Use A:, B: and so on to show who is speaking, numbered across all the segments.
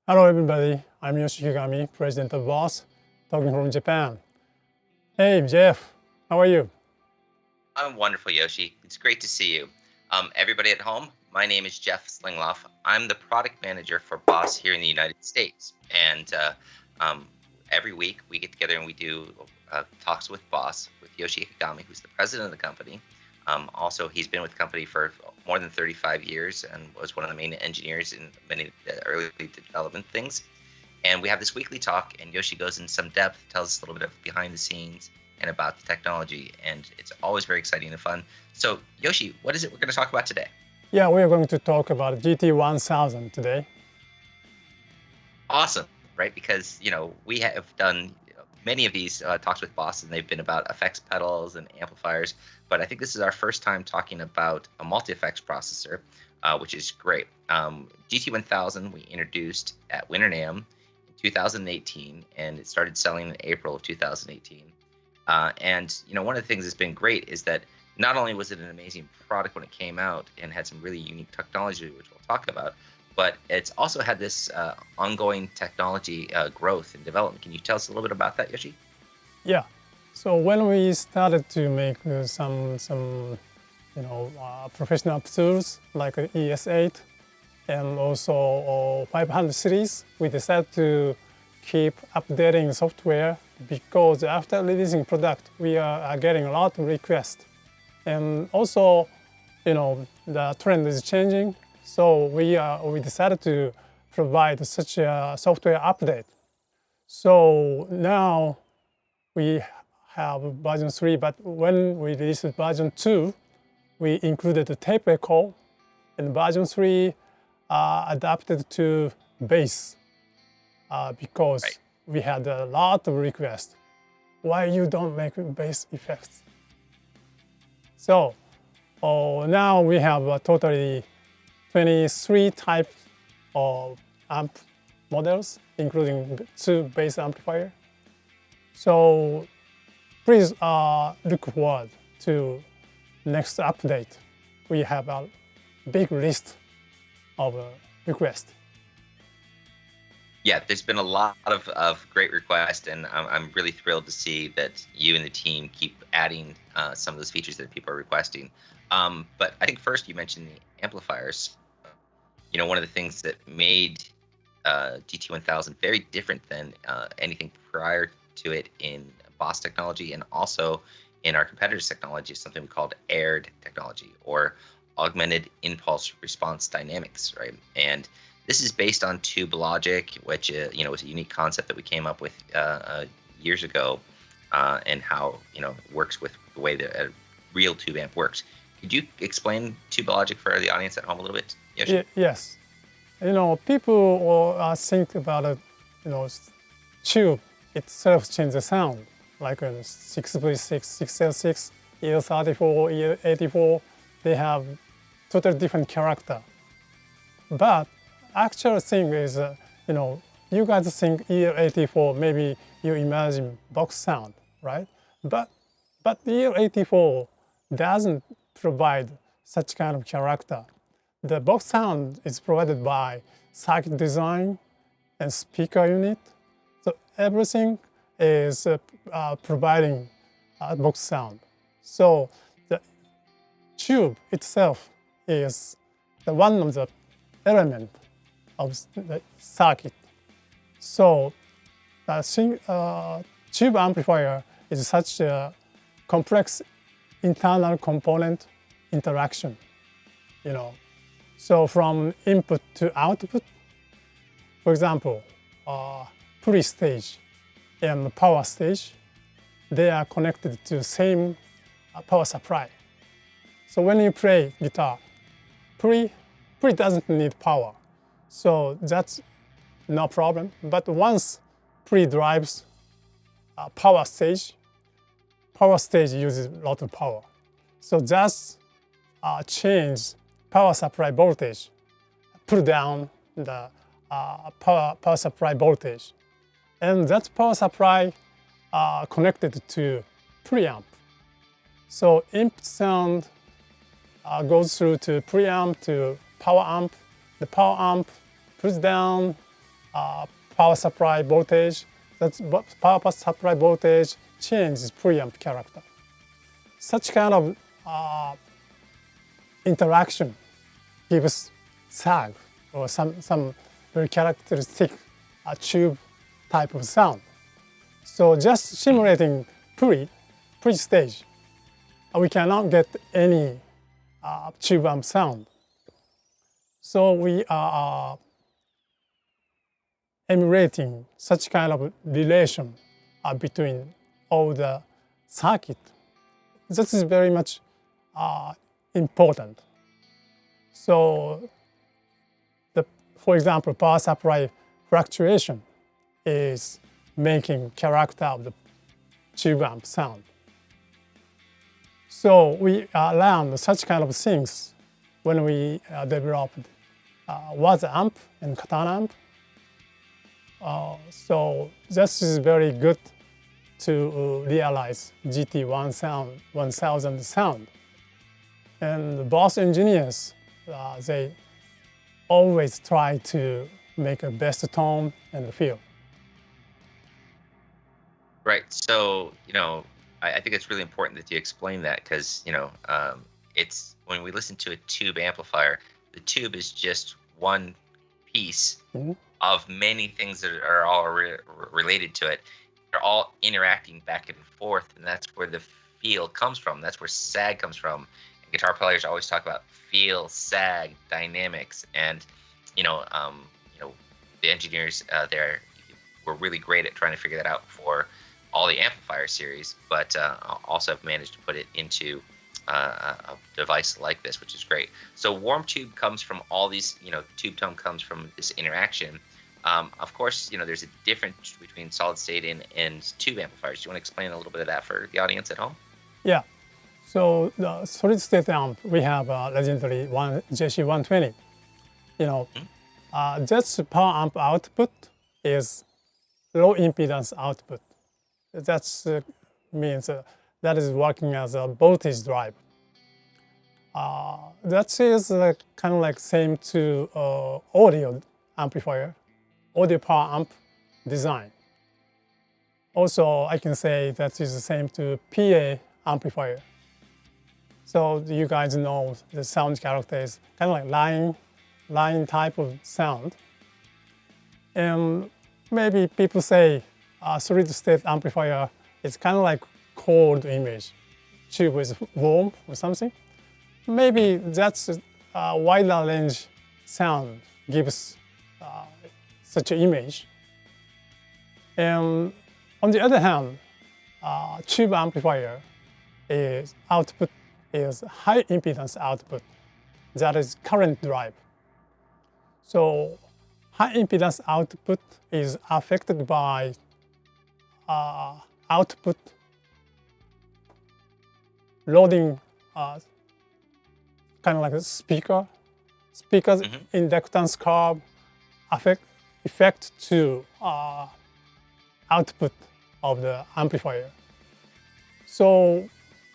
A: Hello everybody, I'm Yoshi Higami, President of Boss, talking from Japan. Hey Jeff, how are you?
B: I'm wonderful, Yoshi. It's great to see you. Everybody at home, my name is Jeff Slingloff. I'm the product manager for Boss here in the United States. And every week we get together and we do talks with Boss, with Yoshi Higami, who's the president of the company. Also, he's been with the company for more than 35 years and was one of the main engineers in many early development things. And we have this weekly talk, and Yoshi goes in some depth, tells us a little bit of behind the scenes and about the technology, and it's always very exciting and fun. So, Yoshi, what is it we're going to talk about today?
A: Yeah, we are going to talk about GT-1000 today.
B: Awesome, right? Because we have done many of these talks with Boss, and they've been about effects pedals and amplifiers. But I think this is our first time talking about a multi-effects processor, which is great. GT-1000 we introduced at Winter NAMM in 2018, and it started selling in April of 2018. And one of the things that's been great is that not only was it an amazing product when it came out and had some really unique technology, which we'll talk about, but it's also had this ongoing technology growth and development. Can you tell us a little bit about that, Yoshi?
A: Yeah, so when we started to make some professional tools like ES8 and also 500 series, we decided to keep updating software because after releasing product, we are getting a lot of requests. And also, the trend is changing. So we decided to provide such a software update. So now we have version 3, but when we released version 2, we included the tape echo, and version 3 adapted to bass because
B: Right.
A: we had a lot of requests. Why you don't make bass effects? So now we have totally 23 types of amp models, including 2 bass amplifiers. So please look forward to next update. We have a big list of requests.
B: Yeah, there's been a lot of great requests, and I'm really thrilled to see that you and the team keep adding some of those features that people are requesting. But I think first you mentioned the amplifiers. One of the things that made GT-1000 very different than anything prior to it in Boss technology and also in our competitors' technology is something we called aired technology, or augmented impulse response dynamics, right? And this is based on tube logic, which was a unique concept that we came up with years ago, and how works with the way that a real tube amp works. Could you explain tube logic for the audience at home a little bit?
A: Yes. People think about it, tube itself changes the sound, like a 6V6, 6L6, EL34, EL84, they have totally different character. But actual thing is, you guys think EL84, maybe you imagine box sound, right? But EL84 doesn't provide such kind of character. The box sound is provided by circuit design and speaker unit. So everything is providing a box sound. So the tube itself is one of the elements of the circuit. So the tube amplifier is such a complex internal component interaction. So from input to output, for example, pre-stage and power stage, they are connected to the same power supply. So when you play guitar, pre doesn't need power. So that's no problem. But once pre drives power stage uses a lot of power. So just change power supply voltage, pull down the power supply voltage. And that power supply connected to preamp. So input sound goes through to preamp to power amp. The power amp pulls down power supply voltage. That power supply voltage changes preamp character. Such kind of interaction gives sag or some very characteristic tube type of sound. So just simulating pre-stage, we cannot get any tube amp sound. So we are emulating such kind of relation between all the circuit. This is very much important. So, for example, power supply fluctuation is making character of the tube amp sound. So we learned such kind of things when we developed was amp and katana amp. So this is very good to realize GT-1000 sound. And both engineers, they always try to make a best tone and feel.
B: Right. So, I think it's really important that you explain that because, it's when we listen to a tube amplifier, the tube is just one piece of many things that are all related to it. They're all interacting back and forth, and that's where the feel comes from. That's where sag comes from. And guitar players always talk about feel, sag, dynamics, and the engineers there were really great at trying to figure that out for all the amplifier series, but also have managed to put it into a device like this, which is great. So warm tube comes from all these, tube tone comes from this interaction. Of course, there's a difference between solid state and tube amplifiers. Do you want to explain a little bit of that for the audience at home?
A: Yeah. So the solid state amp, we have legendary JC120. That's power amp output is low impedance output. That means that is working as a voltage drive. That is kind of like same to audio amplifier, audio power amp design. Also, I can say that is the same to PA amplifier. So you guys know the sound character is kind of like line type of sound. And maybe people say solid state amplifier is kind of like cold image. Tube is warm or something. Maybe that's a wider range sound gives such an image. And on the other hand, tube amplifier is output is high impedance output. That is current drive. So high impedance output is affected by output loading, kind of like a speaker's inductance curve effect to output of the amplifier. So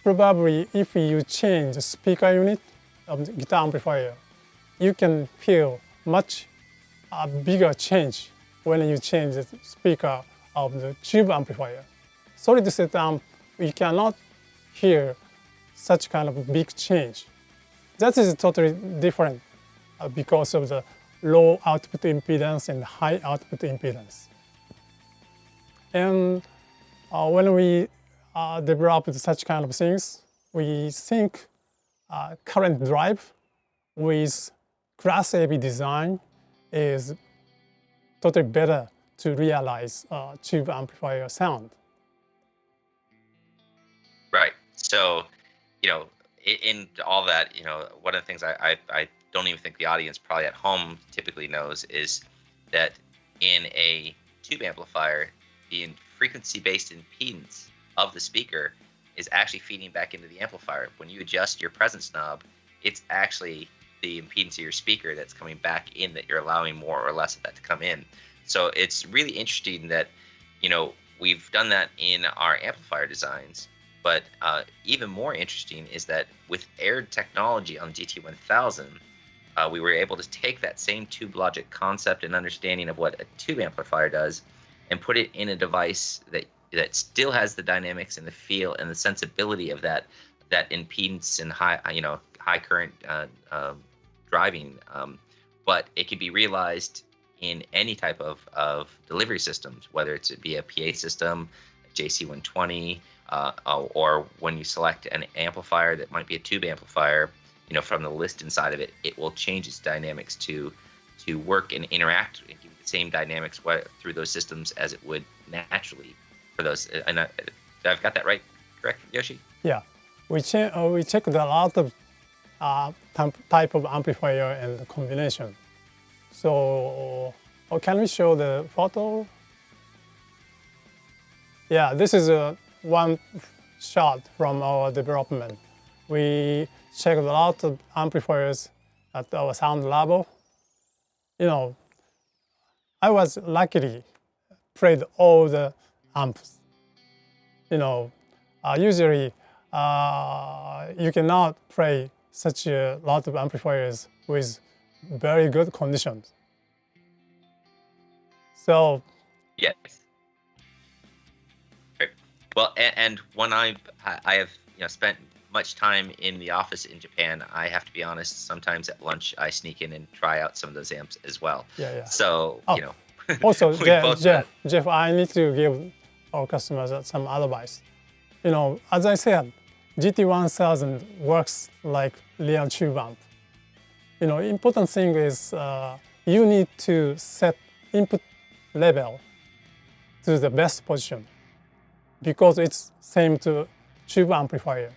A: probably if you change the speaker unit of the guitar amplifier, you can feel much bigger change when you change the speaker of the tube amplifier. Solid state amp, you cannot hear such kind of big change. That is totally different because of the low output impedance and high output impedance. And when we develop such kind of things, we think current drive with class AB design is totally better to realize tube amplifier sound.
B: Right. So, in all that, one of the things I don't even think the audience probably at home typically knows is that in a tube amplifier, the frequency-based impedance of the speaker is actually feeding back into the amplifier. When you adjust your presence knob, it's actually the impedance of your speaker that's coming back in that you're allowing more or less of that to come in. So it's really interesting that, we've done that in our amplifier designs, but even more interesting is that with aired technology on GT-1000, we were able to take that same tube logic concept and understanding of what a tube amplifier does and put it in a device that still has the dynamics and the feel and the sensibility of that impedance and high current driving, but it can be realized in any type of delivery systems, whether it's via a PA system, JC120, or when you select an amplifier that might be a tube amplifier, from the list inside of it, it will change its dynamics to work and interact and give the same dynamics through those systems as it would naturally for those. And I've got that right, correct, Yoshi?
A: Yeah, we checked a lot of type of amplifier and combination. So can we show the photo? Yeah, this is one shot from our development. We checked a lot of amplifiers at our sound level. I was luckily played all the amps. Usually you cannot play such a lot of amplifiers with very good conditions. So
B: yes. Great. Well, and when I have spent much time in the office in Japan, I have to be honest, sometimes at lunch I sneak in and try out some of those amps as well.
A: Yeah.
B: So
A: also, Jeff, I need to give our customers some advice. As I said, GT-1000 works like real tube amp. Important thing is you need to set input level to the best position because it's same to tube amplifier.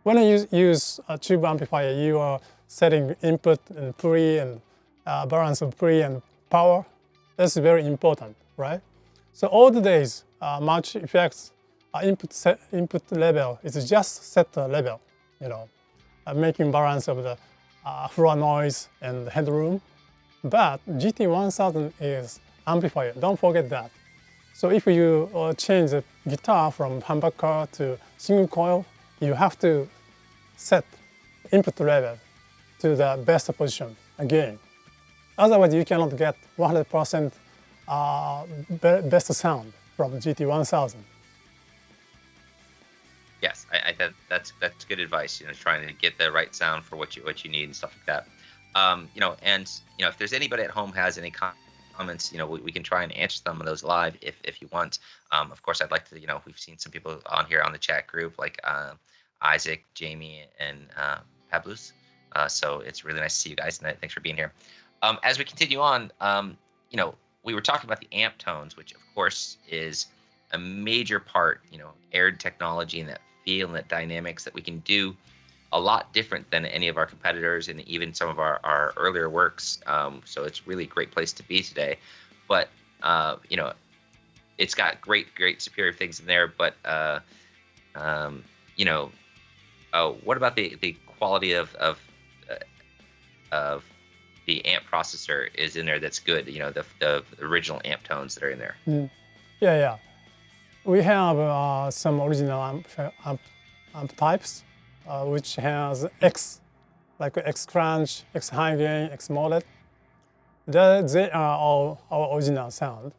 A: When you use a tube amplifier, you are setting input and pre and balance of pre and power. That's very important, right? So all the days, much effects input level is just set the level, making balance of the floor noise and headroom. But GT-1000 is amplifier. Don't forget that. So if you change the guitar from humbucker to single coil, you have to set input level to the best position again. Otherwise, you cannot get 100% best sound from GT-1000.
B: Yes, that's good advice. Trying to get the right sound for what you need and stuff like that. If there's anybody at home has any comments, we can try and answer some of those live if you want. Of course, I'd like to. We've seen some people on here on the chat group like Isaac, Jamie, and Pablus. So it's really nice to see you guys tonight. Thanks for being here. As we continue on, we were talking about the amp tones, which of course is a major part. Aired technology and that feel and that dynamics that we can do a lot different than any of our competitors and even some of our earlier works. So it's really a great place to be today. But it's got great superior things in there. But what about the quality of the amp processor is in there that's good? The original amp tones that are in there.
A: Yeah. We have some original amp types, which has X, like X crunch, X high gain, X molet. They are all our original sound.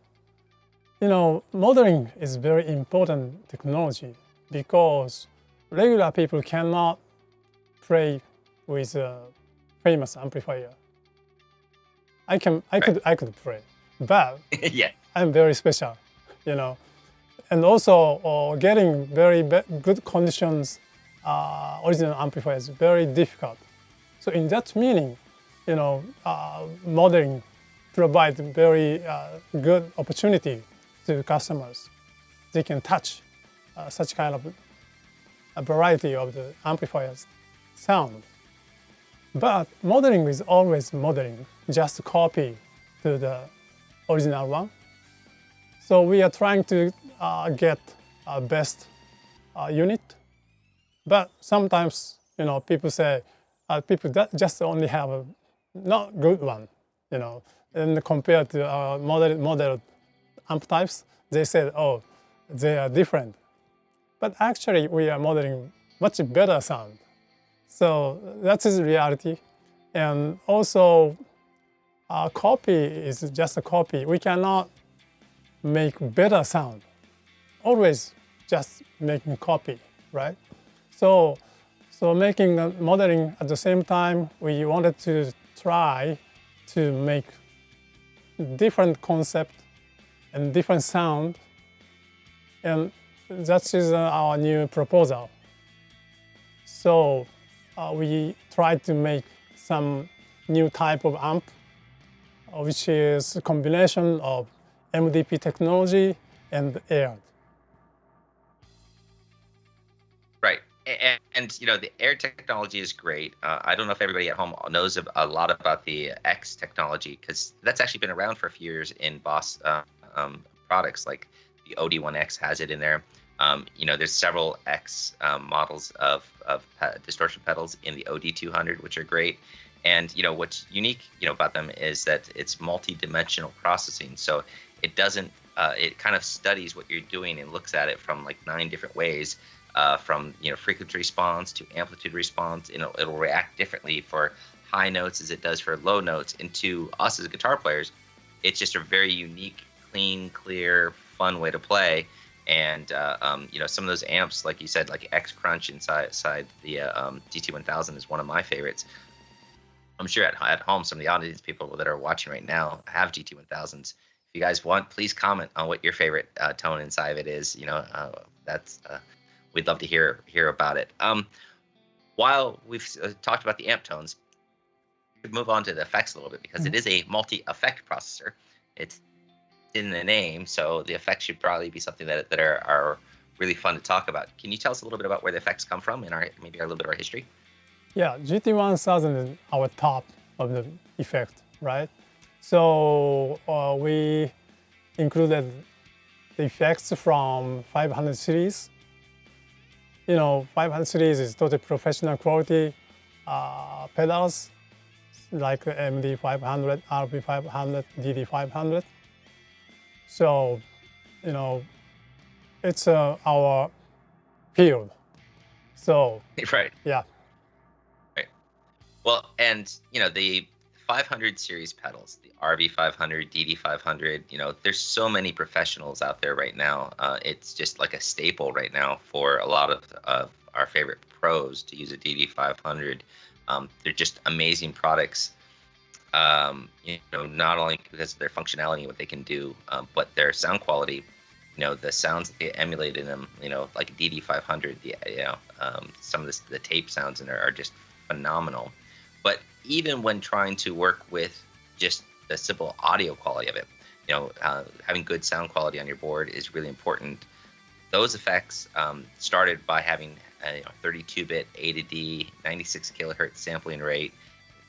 A: Modeling is very important technology because regular people cannot play with a famous amplifier. I could play, but
B: yeah.
A: I'm very special, And also getting very good conditions original amplifier is very difficult. So in that meaning, modeling provides very good opportunity to customers. They can touch such kind of a variety of the amplifier's sound. But modeling is always modeling, just copy to the original one. So we are trying to get best unit. But sometimes, people say, people that just only have a not good one, and compared to our model amp types, they said, oh, they are different. But actually, we are modeling much better sound. So that is reality. And also, a copy is just a copy. We cannot make better sound. Always just making a copy, right? So making modeling at the same time, we wanted to try to make different concept and different sound, and that is our new proposal. So we tried to make some new type of amp, which is a combination of MDP technology and air.
B: Right. And you know, the air technology is great. I don't know if everybody at home knows a lot about the X technology, because that's actually been around for a few years in Boss products. Like the OD1X has it in there. You know, there's several X models of distortion pedals in the OD200, which are great. And you know, what's unique, you know, about them is that it's multi-dimensional processing. So it doesn't, it kind of studies what you're doing and looks at it from like 9 different ways. From, you know, frequency response to amplitude response, and it'll react differently for high notes as it does for low notes. And to us as guitar players, it's just a very unique, clean, clear, fun way to play. And you know, some of those amps, like you said, like X Crunch inside the GT-1000 is one of my favorites. I'm sure at home, some of the audience people that are watching right now have GT-1000s. If you guys want, please comment on what your favorite tone inside of it is. You know, that's we'd love to hear about it. While we've talked about the amp tones, we move on to the effects a little bit, because it is a multi-effect processor. It's in the name, so the effects should probably be something that are really fun to talk about. Can you tell us a little bit about where the effects come from and maybe a little bit of our history?
A: Yeah, GT-1000 is our top of the effect, right? So we included the effects from 500 series. You know, 500 series is totally professional quality pedals, like MD500, RP500, DD500. So, you know, it's our field. So,
B: Right.
A: yeah.
B: Right. Well, and you know, the 500 series pedals, the RV500, DD500, you know, there's so many professionals out there right now. It's just like a staple right now for a lot of our favorite pros to use a DD500. They're just amazing products. You know, not only because of their functionality and what they can do, but their sound quality. You know, the sounds that they emulate in them, you know, like DD500, some of the tape sounds in there are just phenomenal. But even when trying to work with just the simple audio quality of it, you know, having good sound quality on your board is really important. Those effects started by having a 32-bit A to D, 96 kilohertz sampling rate,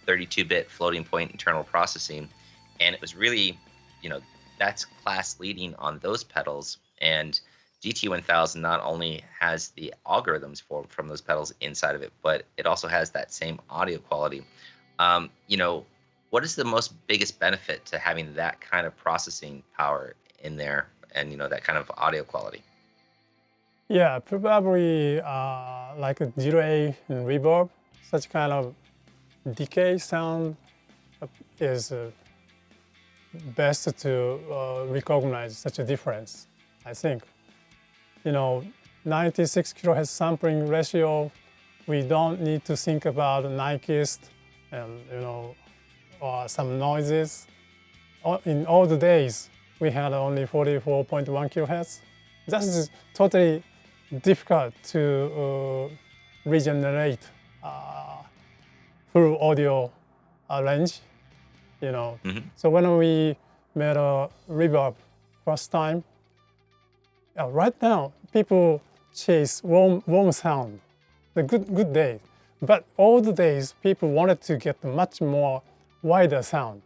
B: 32-bit floating point internal processing, and it was really, you know, that's class leading on those pedals. And GT-1000 not only has the algorithms from those pedals inside of it, but it also has that same audio quality. You know, what is the most biggest benefit to having that kind of processing power in there, and you know, that kind of audio quality?
A: Yeah, probably like a delay and reverb, such kind of decay sound is best to recognize such a difference, I think. You know, 96 kilohertz sampling ratio, we don't need to think about Nyquist and, you know, or some noises. In all the days, we had only 44.1 kilohertz. That is totally difficult to regenerate full audio range, you know. So when we made a reverb first time, right now people chase warm sound, the good day. But all the days people wanted to get much more wider sound.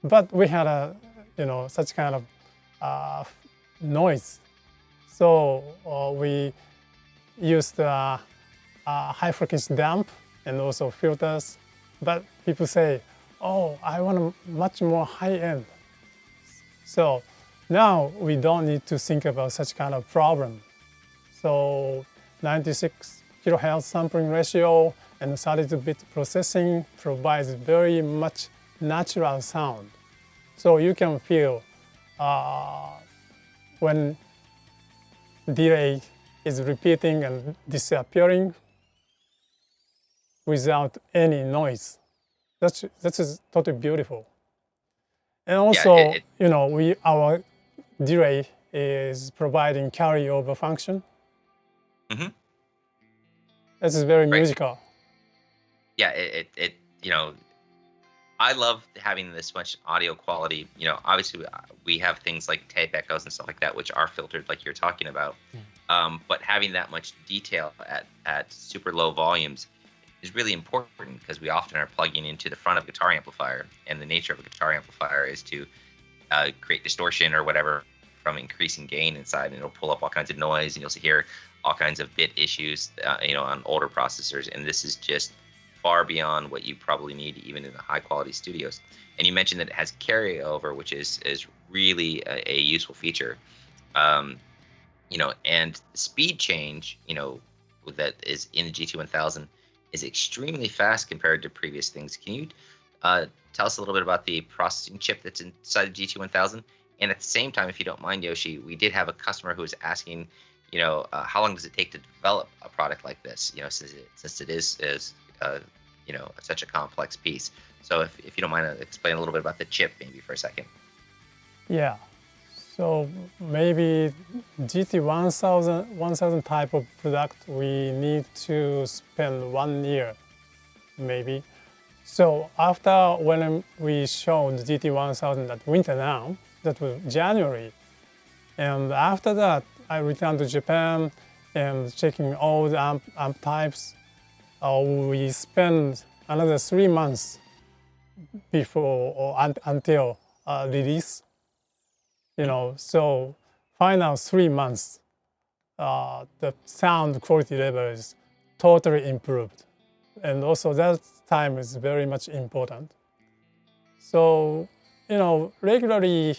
A: But we had a, you know, such kind of noise. So we used high frequency damp and also filters. But people say, oh, I want a much more high end. So now we don't need to think about such kind of problem. So 96 kilohertz sampling ratio and 32-bit processing provides very much natural sound. So you can feel when delay is repeating and disappearing without any noise. That's totally beautiful. And also, our delay is providing carryover function.
B: Mm-hmm.
A: This is very
B: Right.
A: musical.
B: Yeah, I love having this much audio quality. Obviously we have things like tape echoes and stuff like that, which are filtered like you're talking about. But having that much detail at super low volumes is really important because we often are plugging into the front of a guitar amplifier, and the nature of a guitar amplifier is to create distortion or whatever from increasing gain inside, and it'll pull up all kinds of noise, and you'll hear all kinds of bit issues, on older processors, and this is just far beyond what you probably need even in the high quality studios. And you mentioned that it has carryover, which is really a useful feature. And speed change, that is in the GT-1000 is extremely fast compared to previous things. Can you tell us a little bit about the processing chip that's inside the GT-1000? And at the same time, if you don't mind, Yoshi, we did have a customer who was asking, how long does it take to develop a product like this? Since it is such a complex piece. So if you don't mind, explain a little bit about the chip maybe for a second.
A: Yeah. So maybe GT-1000 type of product, we need to spend 1 year, maybe. So after when we showed GT-1000 at Winter Now, that was January, and after that I returned to Japan and checking all the amp types. We spent another 3 months before or until release. So final 3 months, the sound quality level is totally improved. And also that time is very much important. So, regularly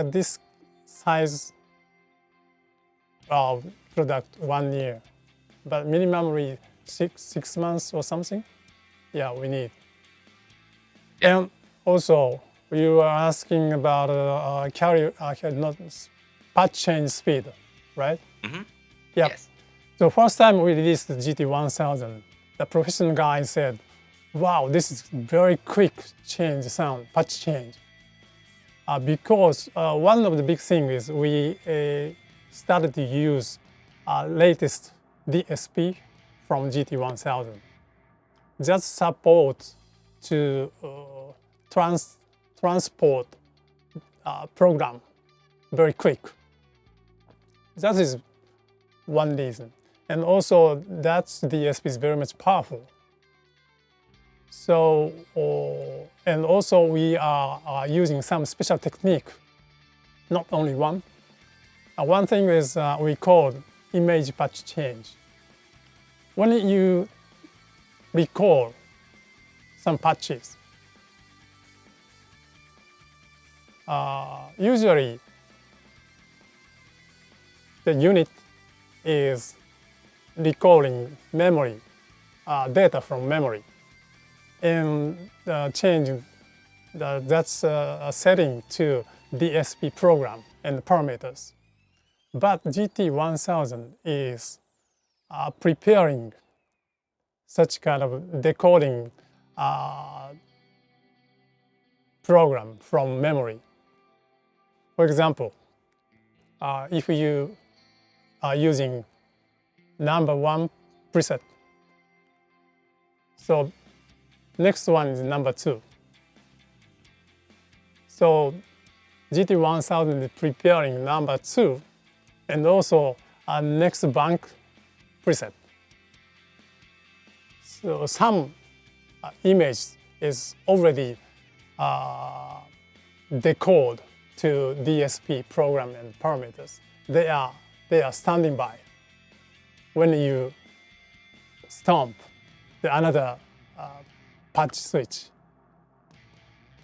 A: this size of product 1 year, but minimally six months or something, yeah, we need.
B: Yeah.
A: And also, you were asking about patch change speed, right?
B: Mm-hmm.
A: Yeah.
B: Yes.
A: So first time we released the GT-1000, the professional guy said, "Wow, this is very quick patch change." Because one of the big things is we started to use latest DSP from GT-1000. That support to transport program very quick. That is one reason. And also that DSP is very much powerful. So, and also we are using some special technique, not only one. One thing is we call image patch change. When you record some patches, usually the unit is recalling memory, data from memory, and changing that's a setting to DSP program and parameters. But GT-1000 is preparing such kind of decoding program from memory. For example, if you are using number 1 preset, so next one is number 2. So GT-1000 is preparing number 2 and also next bank preset. So some image is already decoded to DSP program and parameters. They are standing by when you stomp another patch switch.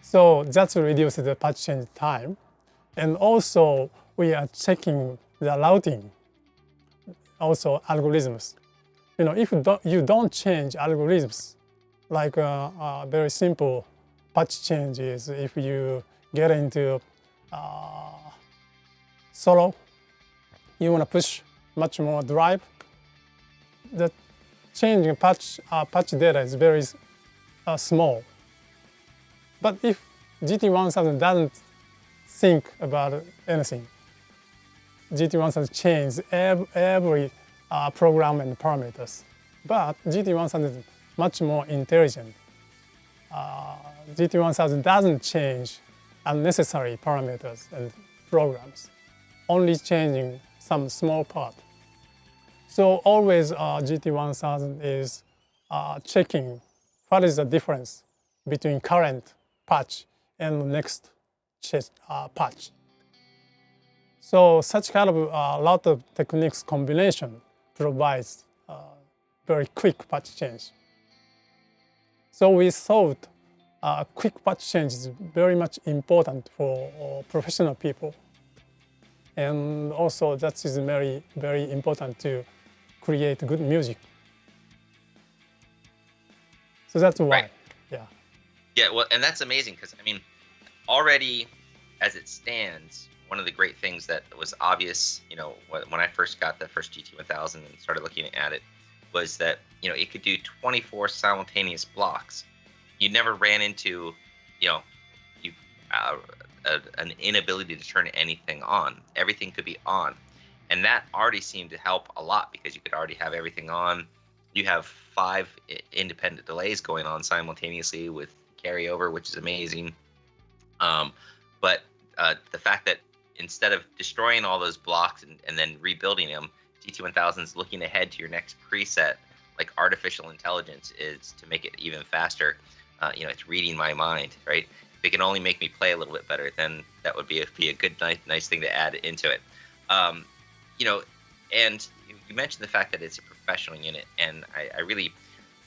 A: So that reduces the patch change time. And also we are checking the routing, also algorithms. if you don't change algorithms, like a very simple patch change is if you get into solo, you want to push much more drive. The changing patch data is very small. But if GT-1000 doesn't think about anything, GT-1000 changes every program and parameters. But GT-1000 is much more intelligent. GT-1000 doesn't change unnecessary parameters and programs, only changing some small part. So always GT-1000 is checking what is the difference between current patch and next patch. So such kind of a lot of techniques combination provides very quick patch change. So we thought quick patch change is very much important for professional people. And also that is very, very important to create good music. So that's why,
B: Right.
A: yeah.
B: Yeah, well, and that's amazing because, I mean, already as it stands, one of the great things that was obvious, when I first got the first GT-1000 and started looking at it, was that, it could do 24 simultaneous blocks. You never ran into, an inability to turn anything on. Everything could be on. And that already seemed to help a lot because you could already have everything on. You have 5 independent delays going on simultaneously with carryover, which is amazing. But the fact that instead of destroying all those blocks and then rebuilding them, GT-1000 is looking ahead to your next preset, like artificial intelligence, is to make it even faster. It's reading my mind, right? If it can only make me play a little bit better, then that would be a good, nice thing to add into it. And you mentioned the fact that it's a professional unit, and I really,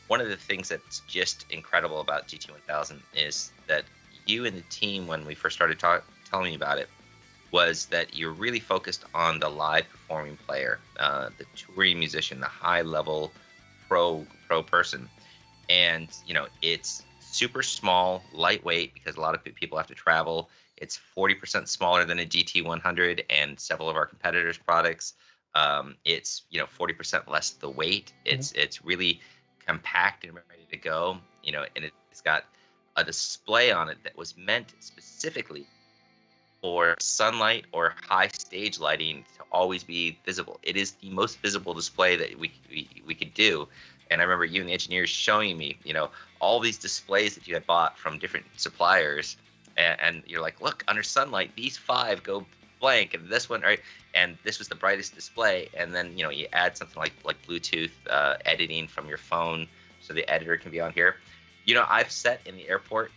B: one of the things that's just incredible about GT-1000 is that you and the team, when we first started telling me about it, was that you're really focused on the live performing player, the touring musician, the high level pro person. And it's super small, lightweight, because a lot of people have to travel. It's 40% smaller than a GT-100 and several of our competitors' products. It's 40% less the weight. It's really compact and ready to go. And it's got a display on it that was meant specifically for sunlight or high stage lighting to always be visible. It is the most visible display that we could do. And I remember you and the engineers showing me, all these displays that you had bought from different suppliers, and you're like, look, under sunlight, these 5 go blank, and this one, right? And this was the brightest display. And then you add something like Bluetooth editing from your phone, so the editor can be on here. I've sat in the airport,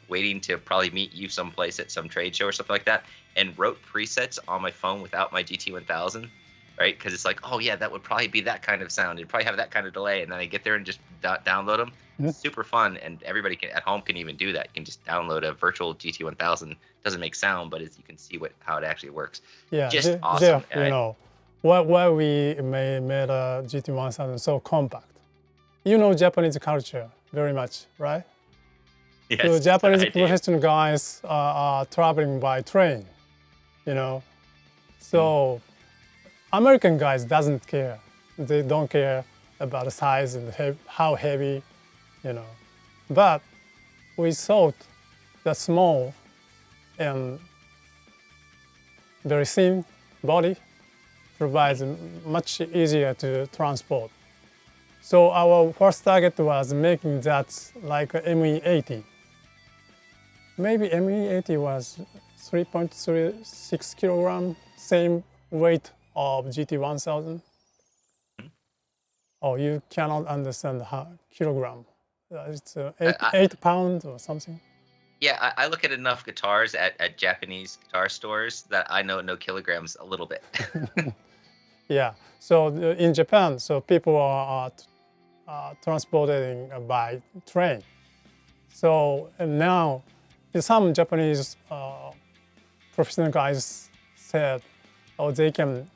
B: waiting to probably meet you someplace at some trade show or something like that, and wrote presets on my phone without my GT-1000, right? Because it's like, oh yeah, that would probably be that kind of sound. It'd probably have that kind of delay, and then I get there and just download them. It's super fun, and everybody at home can even do that. You can just download a virtual GT-1000. Doesn't make sound, but you can see how it actually works.
A: Yeah,
B: just awesome.
A: Jeff, why we made a GT-1000 so compact. Japanese culture very much, right?
B: Yes,
A: so Japanese professional guys are traveling by train, So American guys doesn't care. They don't care about the size and how heavy, But we thought the small and very thin body provides much easier to transport. So our first target was making that like ME80. Maybe ME80 was 3.36 kilogram, same weight of GT-1000. Oh, you cannot understand how kilogram. It's 8 pounds or something.
B: Yeah, I look at enough guitars at Japanese guitar stores that I know kilograms a little bit.
A: Yeah, so in Japan, so people are transported by train. So now some Japanese professional guys said, oh, they can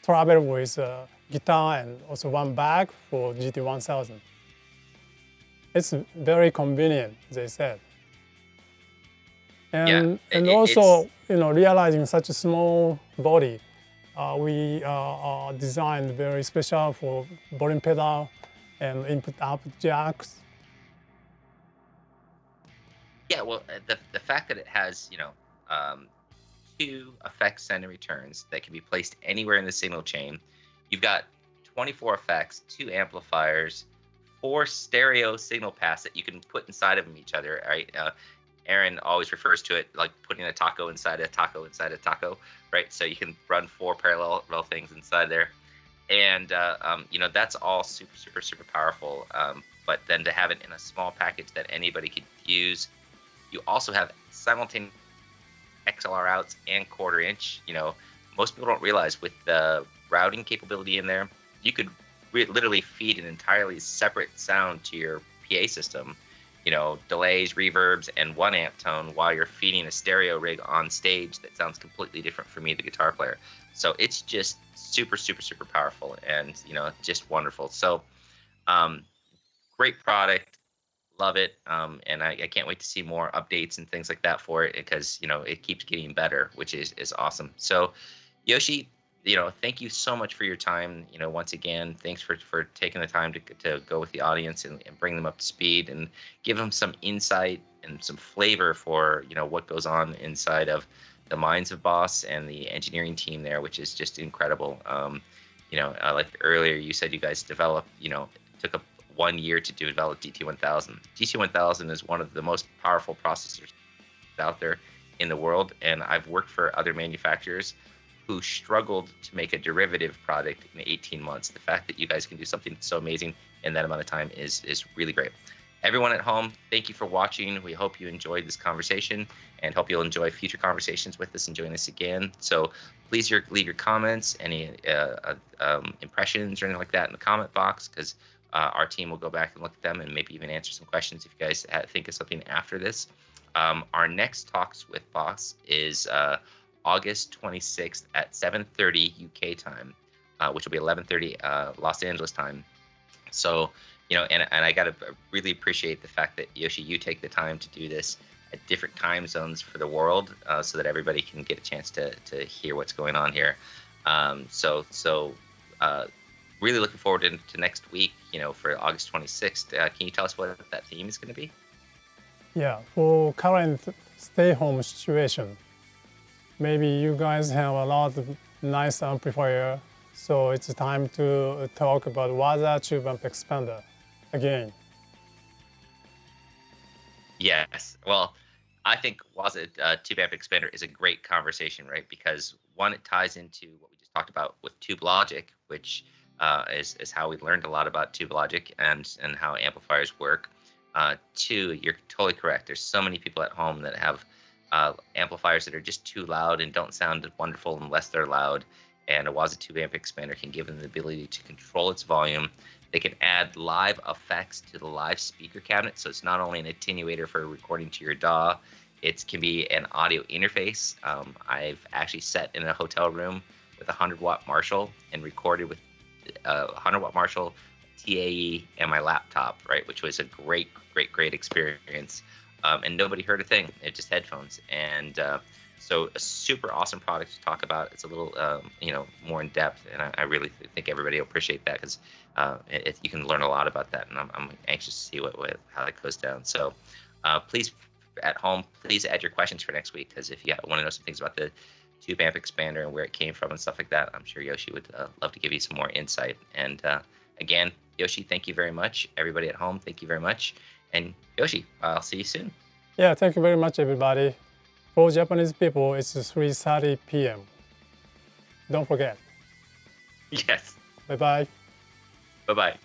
A: travel with guitar and also one bag for GT-1000. It's very convenient, they said. And,
B: Yeah,
A: and
B: it's
A: also, realizing such a small body, we designed very special for volume pedal and input-output jacks.
B: yeah. Well, the fact that it has two effect send and returns that can be placed anywhere in the signal chain. You've got 24 effects, 2 amplifiers, 4 stereo signal paths that you can put inside of them each other. Right? Aaron always refers to it like putting a taco inside a taco inside a taco. Right? So you can run 4 parallel things inside there, and that's all super powerful. But then to have it in a small package that anybody could use, you also have simultaneous XLR outs and quarter inch. Most people don't realize with the routing capability in there, you could literally feed an entirely separate sound to your PA system. Delays, reverbs, and 1 amp tone while you're feeding a stereo rig on stage that sounds completely different from me, the guitar player. So it's just super powerful and just wonderful. So great product. Love it, and I can't wait to see more updates and things like that for it because it keeps getting better, which is awesome. So, Yoshi, thank you so much for your time. Once again, thanks for taking the time to go with the audience and bring them up to speed and give them some insight and some flavor for what goes on inside of the minds of Boss and the engineering team there, which is just incredible. Like earlier, you said you guys developed, took a 1 year to develop GT-1000. GT-1000 is one of the most powerful processors out there in the world, and I've worked for other manufacturers who struggled to make a derivative product in 18 months. The fact that you guys can do something so amazing in that amount of time is really great. Everyone at home, thank you for watching. We hope you enjoyed this conversation and hope you'll enjoy future conversations with us and join us again. So please leave your comments, any impressions or anything like that in the comment box, because our team will go back and look at them and maybe even answer some questions if you guys think of something after this. Our next talks with Boss is August 26th at 7:30 UK time, which will be 11:30 Los Angeles time. So, and I got to really appreciate the fact that, Yoshi, you take the time to do this at different time zones for the world so that everybody can get a chance to hear what's going on here. Really looking forward to next week, for August 26th. Can you tell us what that theme is going to be?
A: Yeah, for current stay-home situation, maybe you guys have a lot of nice amplifier, so it's time to talk about Waza tube amp expander again.
B: Yes. Well, I think Waza tube amp expander is a great conversation, right? Because one, it ties into what we just talked about with tube logic, which is how we learned a lot about tube logic and how amplifiers work. 2, you're totally correct. There's so many people at home that have amplifiers that are just too loud and don't sound wonderful unless they're loud. And a Waza tube amp expander can give them the ability to control its volume. They can add live effects to the live speaker cabinet. So it's not only an attenuator for recording to your DAW, it can be an audio interface. I've actually sat in a hotel room with a 100-watt Marshall and recorded with a 100-watt Marshall, TAE, and my laptop, right, which was a great experience. And nobody heard a thing. It's just headphones. And so a super awesome product to talk about. It's a little, more in depth, and I really think everybody will appreciate that because you can learn a lot about that, and I'm anxious to see how that goes down. So please, at home, please add your questions for next week, because if you want to know some things about the tube amp expander and where it came from and stuff like that, I'm sure Yoshi would love to give you some more insight. And again, Yoshi, thank you very much. Everybody at home, thank you very much. And Yoshi, I'll see you soon.
A: Yeah, thank you very much, everybody. For Japanese people, it's 3:30 p.m. Don't forget.
B: Yes.
A: Bye-bye.
B: Bye-bye.